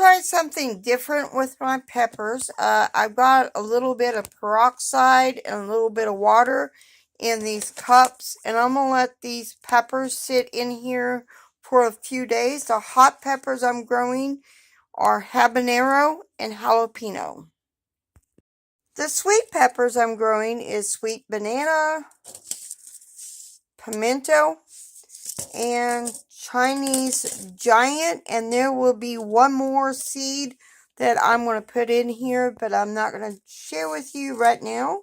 try something different with my peppers. I've got a little bit of peroxide and a little bit of water in these cups, and I'm going to let these peppers sit in here for a few days. The hot peppers I'm growing are habanero and jalapeno. The sweet peppers I'm growing is sweet banana, pimento, and Chinese giant, and there will be one more seed that I'm going to put in here, but I'm not going to share with you right now.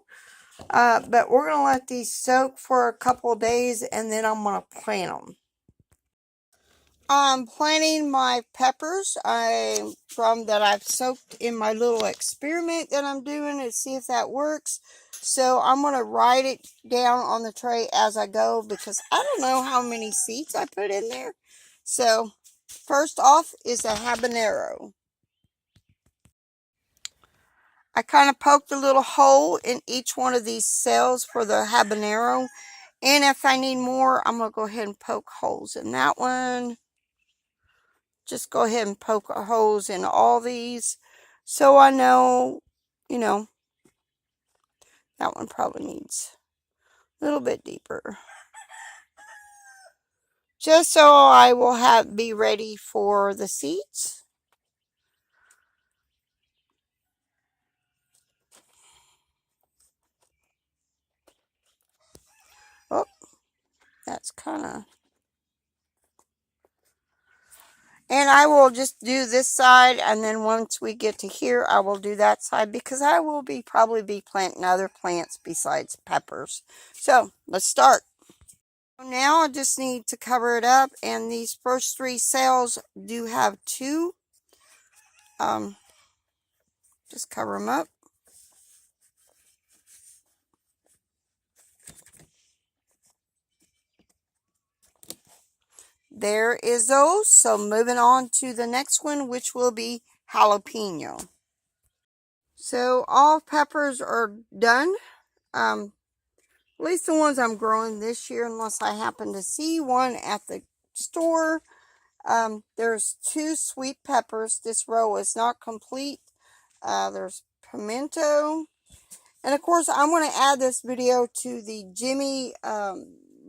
But we're going to let these soak for a couple of days, and then I'm going to plant them. I'm planting my peppers that I've soaked in my little experiment that I'm doing to see if that works. So I'm going to write it down on the tray as I go because I don't know how many seeds I put in there. So first off is a habanero. I kind of poked a little hole in each one of these cells for the habanero. And if I need more, I'm going to go ahead and poke holes in that one. Just go ahead and poke holes in all these so I know, that one probably needs a little bit deeper. Just so I will be ready for the seeds. Oh, that's kind of... And I will just do this side, and then once we get to here, I will do that side because I will probably be planting other plants besides peppers. So, let's start. Now I just need to cover it up, and these first 3 cells do have 2. Just cover them up. There is those. So moving on to the next one, which will be jalapeno. So all peppers are done. At least the ones I'm growing this year, unless I happen to see one at the store. There's 2 sweet peppers. This row is not complete. There's pimento. And of course, I'm going to add this video to the Jimmy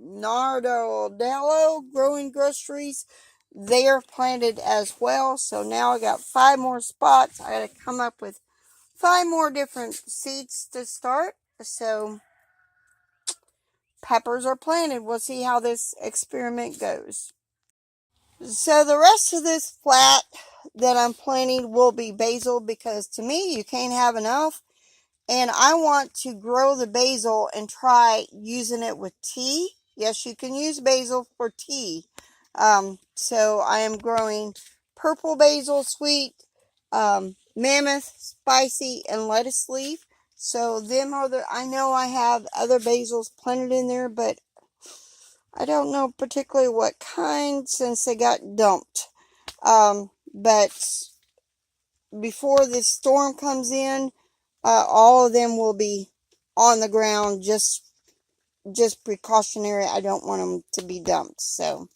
Nardello Growing Groceries. They are planted as well. So now I got 5 more spots. I got to come up with 5 more different seeds to start. So peppers are planted. We'll see how this experiment goes. So the rest of this flat that I'm planting will be basil because to me you can't have enough. And I want to grow the basil and try using it with tea. Yes, you can use basil for tea. So I am growing purple basil, sweet, mammoth, spicy, and lettuce leaf. So them are I know I have other basils planted in there, but I don't know particularly what kind since they got dumped. But before this storm comes in, all of them will be on the ground, just precautionary. I don't want them to be dumped. So